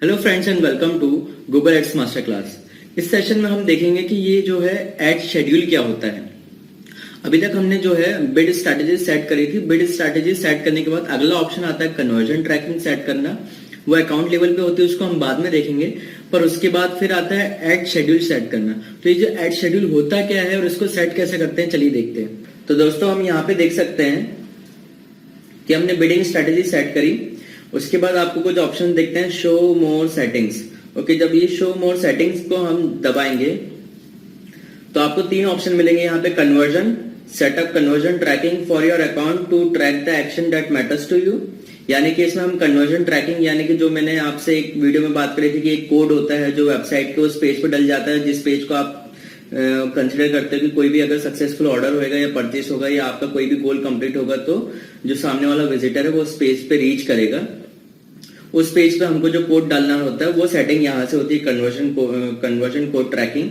Hello friends and welcome to Google ads master class. इस session में हम देखेंगे कि ये जो है एड शेड्यूल क्या होता है। अभी तक हमने जो है बिड स्ट्रैटेजी सेट करी थी। बिड स्ट्रैटेजी सेट करने के बाद अगला ऑप्शन आता है कन्वर्जन ट्रैकिंग सेट करना। वो अकाउंट लेवल पे होती है, उसको हम बाद में देखेंगे। पर उसके बाद फिर आता है एड शेड्यूल सेट करना। तो ये जो एड शेड्यूल होता क्या है और इसको सेट कैसे करते हैं, चलिए देखते हैं। तो दोस्तों हम यहाँ पे देख सकते हैं कि हमने बिडिंग स्ट्रैटेजी सेट करी। उसके बाद आपको कुछ ऑप्शन देखते हैं, शो मोर सेटिंग्स। ओके, जब ये शो मोर सेटिंग्स को हम दबाएंगे तो आपको तीन ऑप्शन मिलेंगे यहाँ पे, conversion, setup conversion tracking for your account to track the action that matters to you. यानी कि इसमें हम कन्वर्जन ट्रैकिंग, यानी कि जो मैंने आपसे एक वीडियो में बात करी थी कि एक कोड होता है जो वेबसाइट के उस पेज पर डल जाता है, जिस पेज को आप कंसिडर करते हो कि कोई भी अगर सक्सेसफुल ऑर्डर होगा या परचेस होगा या आपका कोई भी गोल कंप्लीट होगा तो जो सामने वाला विजिटर है वो उस पेज पे रीच करेगा। उस पेज पे हमको जो कोड डालना होता है वो सेटिंग यहाँ से होती है, कन्वर्जन कोड ट्रैकिंग।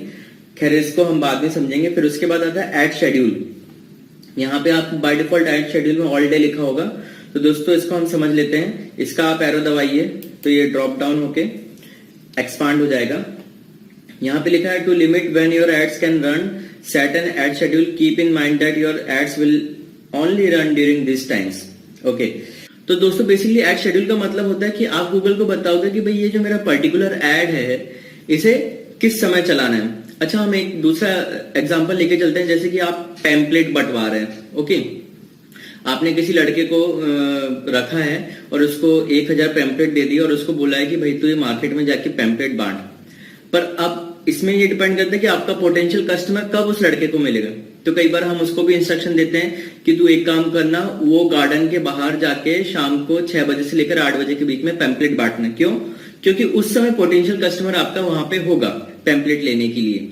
खैर इसको हम बाद में समझेंगे। फिर उसके बाद आता है एड शेड्यूल। यहाँ पे आप बाय डिफॉल्ट एड शेड्यूल में ऑल डे लिखा होगा। तो दोस्तों इसको हम समझ लेते हैं। इसका आप एरो दबाइए तो ये ड्रॉप डाउन होके एक्सपांड हो जाएगा। यहाँ पे लिखा है to limit when your ads can run, set an ad schedule, keep in mind that your ads will only run during this times. Okay, तो दोस्तों बेसिकली एड शेड्यूल का मतलब होता है कि आप गूगल को बताओगे कि भाई ये जो मेरा पर्टिकुलर एड है इसे किस समय चलाना है। अच्छा, हम एक दूसरा एग्जांपल लेके चलते हैं। जैसे कि आप टेम्पलेट बंटवा रहे हैं। ओके, आपने किसी लड़के को रखा है और उसको 1000 पैम्पलेट दे दिया और उसको बोला है कि भाई तू ये मार्केट में जाके पैम्पलेट बांट। पर अब इसमें ये डिपेंड करता है कि आपका पोटेंशियल कस्टमर कब उस लड़के को मिलेगा। तो कई बार हम उसको भी इंस्ट्रक्शन देते हैं कि तू एक काम करना, वो गार्डन के बाहर जाके शाम को 6 बजे से लेकर 8 बजे के बीच में पैम्पलेट बांटना। क्यों? क्योंकि उस समय पोटेंशियल कस्टमर आपका वहां पे होगा पैम्पलेट लेने के लिए।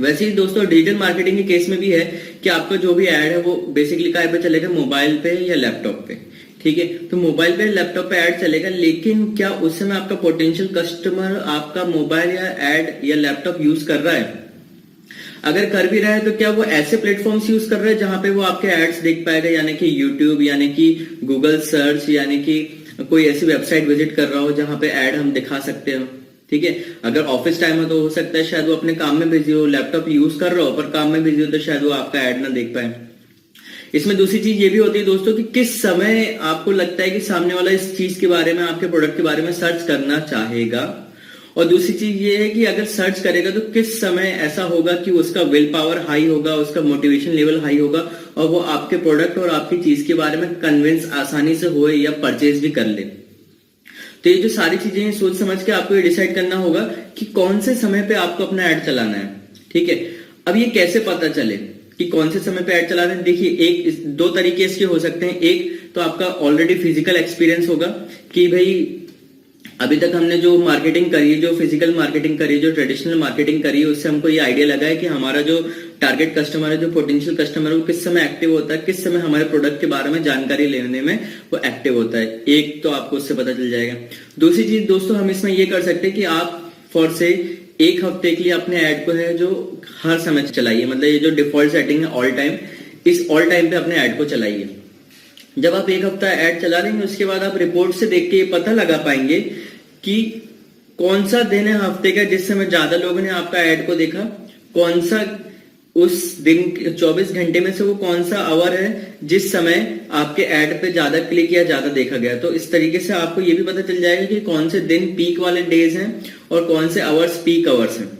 वैसे ही दोस्तों डिजिटल मार्केटिंग के केस में भी है कि आपका जो भी एड है वो बेसिकली कहाँ पे चलेगा, मोबाइल पे या लैपटॉप पे। ठीक है, तो मोबाइल पे लैपटॉप पे ऐड चलेगा, लेकिन क्या उस समय आपका पोटेंशियल कस्टमर आपका मोबाइल या ऐड या लैपटॉप यूज कर रहा है? अगर कर भी रहा है तो क्या वो ऐसे प्लेटफॉर्म्स यूज कर रहा है जहां पे वो आपके एड्स देख पाएगा, यानी कि यूट्यूब, यानी कि गूगल सर्च, यानी कि कोई ऐसी वेबसाइट विजिट कर रहा हो जहां पे ऐड हम दिखा सकते हो। ठीक है, अगर ऑफिस टाइम है तो हो सकता है शायद वो अपने काम में बिजी हो, लैपटॉप यूज कर रहा हो पर काम में बिजी हो तो शायद वो आपका ऐड ना देख पाए। इसमें दूसरी चीज ये भी होती है दोस्तों कि किस समय आपको लगता है कि सामने वाला इस चीज के बारे में, आपके प्रोडक्ट के बारे में सर्च करना चाहेगा। और दूसरी चीज ये है कि अगर सर्च करेगा तो किस समय ऐसा होगा कि उसका विल पावर हाई होगा, उसका मोटिवेशन लेवल हाई होगा और वो आपके प्रोडक्ट और आपकी चीज के बारे में कन्विंस आसानी से हो या परचेज भी कर ले। तो ये जो सारी चीजें सोच समझ के आपको ये डिसाइड करना होगा कि कौन से समय पे आपको अपना ऐड चलाना है। ठीक है, अब ये कैसे पता चले कि कौन से समय पे ऐड चला रहे हैं? देखिए, दो तरीके इसके हो सकते हैं। एक तो आपका ऑलरेडी फिजिकल एक्सपीरियंस होगा कि भाई अभी तक हमने जो मार्केटिंग करी है, जो फिजिकल मार्केटिंग करी है, जो ट्रेडिशनल मार्केटिंग करी है, उससे हमको ये आइडिया लगा है कि हमारा जो टारगेट कस्टमर है, जो पोटेंशियल कस्टमर है, वो किस समय एक्टिव होता है, किस समय हमारे प्रोडक्ट के बारे में जानकारी लेने में वो एक्टिव होता है। एक तो आपको उससे पता चल जाएगा। दूसरी चीज दोस्तों हम इसमें ये कर सकते हैं कि आप फॉर से एक हफ्ते के लिए अपने ऐड को है जो हर समय चलाइए। मतलब ये जो डिफॉल्ट सेटिंग है ऑल टाइम, इस ऑल टाइम पे अपने ऐड को चलाइए। जब आप एक हफ्ता ऐड चला लेंगे उसके बाद आप रिपोर्ट से देख के ये पता लगा पाएंगे कि कौन सा दिन है हफ्ते का जिस समय ज्यादा लोगों ने आपका ऐड को देखा, कौन सा उस दिन 24 घंटे में से वो कौन सा आवर है जिस समय आपके ऐड पे ज्यादा क्लिक या ज्यादा देखा गया। तो इस तरीके से आपको ये भी पता चल जाएगा कि कौन से दिन पीक वाले डेज हैं और कौन से आवर्स पीक आवर्स हैं।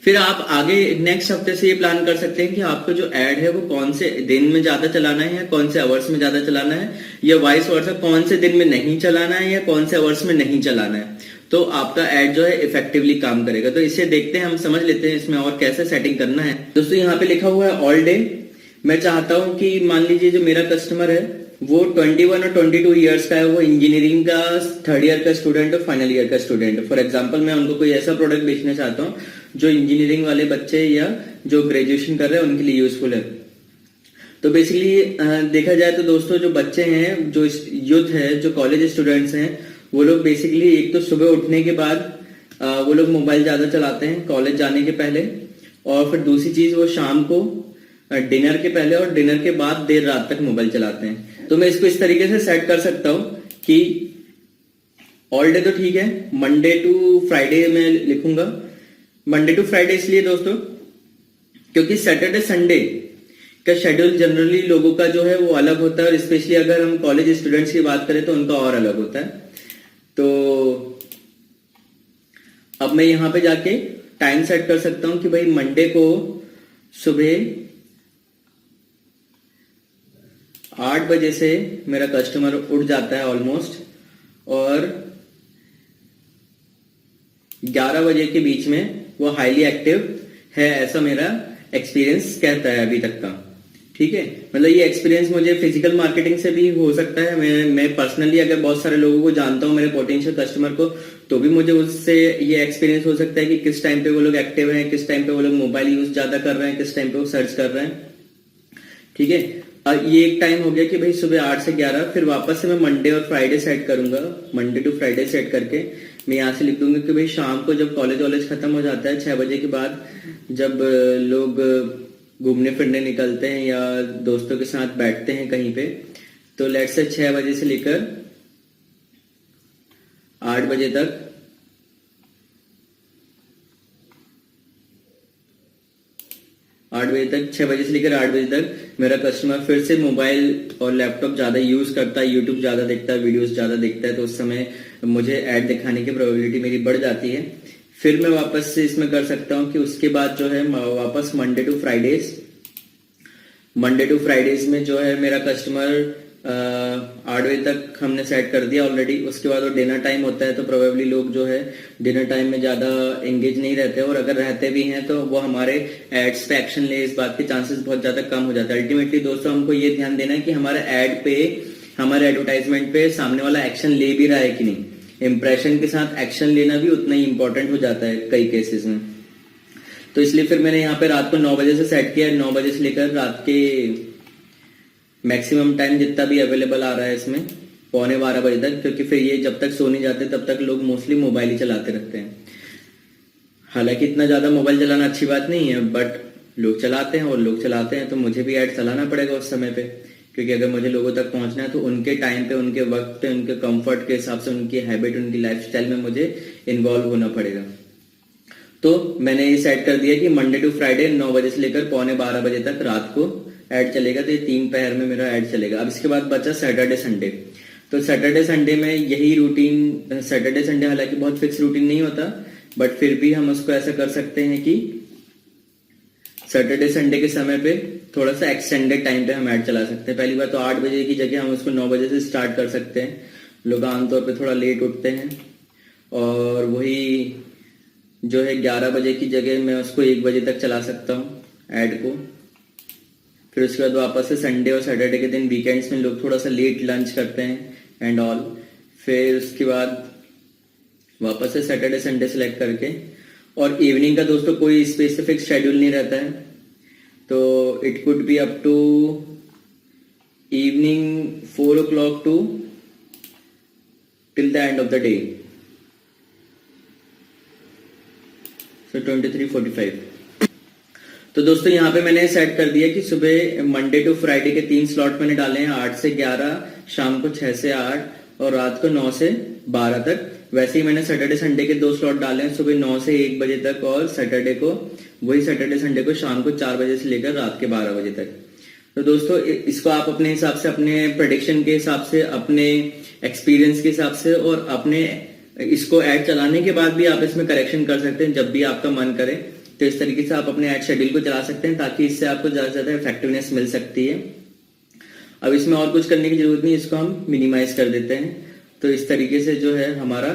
फिर आप आगे नेक्स्ट हफ्ते से ये प्लान कर सकते हैं कि आपको जो ऐड है वो कौन से दिन में ज्यादा चलाना है या कौन से आवर्स में ज्यादा चलाना है, या वाइस वर्सा कौन से दिन में नहीं चलाना है या कौन से आवर्स में नहीं चलाना है। तो आपका ऐड जो है इफेक्टिवली काम करेगा। तो इसे देखते हैं, हम समझ लेते हैं इसमें और कैसे सेटिंग करना है। दोस्तों यहाँ पे लिखा हुआ है ऑल डे। मैं चाहता हूं कि मान लीजिए जो मेरा कस्टमर है वो 21 और 22 ईयर्स का है, वो इंजीनियरिंग का 3rd ईयर का स्टूडेंट और फाइनल ईयर का स्टूडेंट है। फॉर एग्जाम्पल मैं उनको कोई ऐसा प्रोडक्ट बेचना चाहता हूँ जो इंजीनियरिंग वाले बच्चे या जो ग्रेजुएशन कर रहे हैं उनके लिए यूजफुल है। तो बेसिकली देखा जाए तो दोस्तों जो बच्चे हैं, जो यूथ है, जो कॉलेज स्टूडेंट्स हैं, वो लोग बेसिकली एक तो सुबह उठने के बाद वो लोग मोबाइल ज्यादा चलाते हैं कॉलेज जाने के पहले, और फिर दूसरी चीज वो शाम को डिनर के पहले और डिनर के बाद देर रात तक मोबाइल चलाते हैं। तो मैं इसको इस तरीके से सेट कर सकता हूं कि ऑल डे तो ठीक है, मंडे टू फ्राइडे में लिखूंगा। मंडे टू फ्राइडे इसलिए दोस्तों क्योंकि सैटरडे संडे का शेड्यूल जनरली लोगों का जो है वो अलग होता है, और स्पेशली अगर हम कॉलेज स्टूडेंट्स की बात करें तो उनका और अलग होता है। तो अब मैं यहां पे जाके टाइम सेट कर सकता हूं कि भाई मंडे को सुबह 8 बजे से मेरा कस्टमर उठ जाता है ऑलमोस्ट, और 11 बजे के बीच में वो हाईली एक्टिव है, ऐसा मेरा एक्सपीरियंस कहता है अभी तक का। ठीक है, मतलब ये एक्सपीरियंस मुझे फिजिकल मार्केटिंग से भी हो सकता है। मैं पर्सनली अगर बहुत सारे लोगों को जानता हूं, मेरे पोटेंशियल कस्टमर को, तो भी मुझे उससे ये एक्सपीरियंस हो सकता है कि किस टाइम पे वो लोग एक्टिव हैं, किस टाइम पे वो लोग मोबाइल यूज ज्यादा कर रहे हैं, किस टाइम पे वो सर्च कर रहे हैं। ठीक है, ये एक टाइम हो गया कि भाई सुबह 8 से 11। फिर वापस से मैं मंडे और फ्राइडे सेट करूंगा। मंडे टू फ्राइडे सेट करके मैं यहाँ से लिख दूंगा कि भाई शाम को जब कॉलेज वॉलेज खत्म हो जाता है 6 बजे के बाद, जब लोग घूमने फिरने निकलते हैं या दोस्तों के साथ बैठते हैं कहीं पे, तो लेट्स से 6 बजे से लेकर 8 बजे तक 6 बजे से लेकर 8 बजे तक मेरा कस्टमर फिर से मोबाइल और लैपटॉप ज्यादा यूज करता है, यूट्यूब ज्यादा देखता है, वीडियोस ज्यादा देखता है, तो उस समय मुझे ऐड दिखाने की प्रोबेबिलिटी मेरी बढ़ जाती है। फिर मैं वापस से इसमें कर सकता हूं कि उसके बाद जो है वापस मंडे टू फ्राइडेज में जो है मेरा कस्टमर 8 बजे तक हमने सेट कर दिया ऑलरेडी। उसके बाद वो डिनर टाइम होता है, तो प्रोबेबली लोग जो है डिनर टाइम में ज्यादा एंगेज नहीं रहते, और अगर रहते भी हैं तो वो हमारे एड्स पे एक्शन ले, इस बात के चांसेस बहुत ज्यादा कम हो जाता है। अल्टीमेटली दोस्तों हमको ये ध्यान देना है कि हमारे एड पे, हमारे एडवर्टाइजमेंट पे सामने वाला एक्शन ले भी रहा है कि नहीं। इंप्रेशन के साथ एक्शन लेना भी उतना ही इंपॉर्टेंट हो जाता है कई केसेस में। तो इसलिए फिर मैंने यहाँ पे रात को 9 बजे से सेट किया, 9 बजे से लेकर रात के मैक्सिमम टाइम जितना भी अवेलेबल आ रहा है इसमें 11:15 बजे तक, क्योंकि फिर ये जब तक सो नहीं जाते तब तक लोग मोस्टली मोबाइल ही चलाते रहते हैं। हालांकि इतना ज्यादा मोबाइल चलाना अच्छी बात नहीं है, बट लोग चलाते हैं, और लोग चलाते हैं तो मुझे भी ऐड चलाना पड़ेगा उस समय पे, क्योंकि अगर मुझे लोगों तक पहुंचना है तो उनके टाइम पे, उनके वक्त पे, उनके कंफर्ट के हिसाब से, उनकी हैबिट, उनकी लाइफस्टाइल में मुझे इन्वॉल्व होना पड़ेगा। तो मैंने ये सेट कर दिया कि मंडे टू फ्राइडे 9 बजे से लेकर 11:15 बजे तक रात को ऐड चलेगा। तो ये 3 पहर में मेरा ऐड चलेगा। अब इसके बाद बचा सैटरडे संडे। तो सैटरडे संडे में यही रूटीन, सैटरडे संडे हालांकि बहुत फिक्स रूटीन नहीं होता, बट फिर भी हम उसको ऐसा कर सकते हैं कि सैटरडे संडे के समय पे थोड़ा सा एक्सटेंडेड टाइम पे हम ऐड चला सकते हैं। पहली बात तो 8 बजे की जगह हम उसको 9 बजे से स्टार्ट कर सकते हैं। लोग आमतौर पे थोड़ा लेट उठते हैं, और वही जो है 11 बजे की जगह मैं उसको 1 बजे तक चला सकता हूँ ऐड को। फिर उसके बाद वापस से संडे और सैटरडे के दिन, वीकेंड्स में लोग थोड़ा सा लेट लंच करते हैं एंड ऑल। फिर उसके बाद वापस से सैटरडे संडे सेलेक्ट करके, और इवनिंग का दोस्तों कोई स्पेसिफिक शेड्यूल नहीं रहता है, तो it could be up to evening 4 o'clock to till the end of the day, so 23:45। तो दोस्तों यहाँ पे मैंने सेट कर दिया कि सुबह मंडे टू फ्राइडे के 3 स्लॉट मैंने डाले हैं, 8 से 11, शाम को 6 से 8 और रात को 9 से 12 तक। वैसे ही मैंने सैटरडे संडे के 2 स्लॉट डाले हैं, सुबह 9 से 1 बजे तक, और सैटरडे को वही सैटरडे संडे को शाम को 4 बजे से लेकर रात के 12 बजे तक। तो दोस्तों इसको आप अपने हिसाब से, अपने प्रेडिक्शन के हिसाब से, अपने एक्सपीरियंस के हिसाब से, और अपने इसको ऐड चलाने के बाद भी आप इसमें करेक्शन कर सकते हैं जब भी आपका मन करे। तो इस तरीके से आप अपने ऐड शेड्यूल को चला सकते हैं, ताकि इससे आपको ज्यादा से ज्यादा इफेक्टिवनेस मिल सकती है। अब इसमें और कुछ करने की जरूरत नहीं, इसको हम मिनिमाइज कर देते हैं। तो इस तरीके से जो है हमारा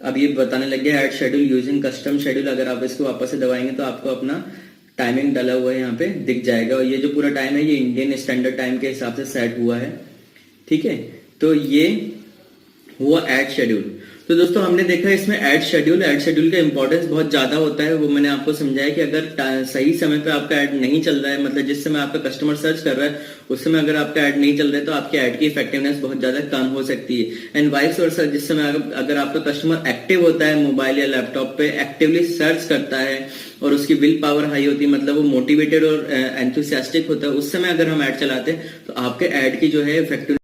अब ये बताने लग गया add schedule using custom schedule. अगर आप इसको वापस से दबाएंगे तो आपको अपना टाइमिंग डाला हुआ है यहाँ पे दिख जाएगा, और ये जो पूरा टाइम है ये इंडियन स्टैंडर्ड टाइम के हिसाब से सेट हुआ है। ठीक है, तो ये हुआ ऐड शेड्यूल। तो दोस्तों हमने देखा इसमें ऐड शेड्यूल का इंपॉर्टेंस बहुत ज्यादा होता है। वो मैंने आपको समझाया कि अगर सही समय पे आपका ऐड नहीं चल रहा है, मतलब जिस समय आपका कस्टमर सर्च कर रहा है उस समय अगर आपका ऐड नहीं चल रहा है, तो आपके ऐड की इफेक्टिवनेस बहुत ज्यादा कम हो सकती है। एंड वाइस वर्सा, जिस समय अगर आपका कस्टमर एक्टिव होता है, मोबाइल या लैपटॉप पे एक्टिवली सर्च करता है और उसकी विल पावर हाई होती है, मतलब वो मोटिवेटेड और एंथुसियास्टिक होता है, उस समय अगर हम ऐड चलाते हैं तो आपके ऐड की जो है इफेक्टिव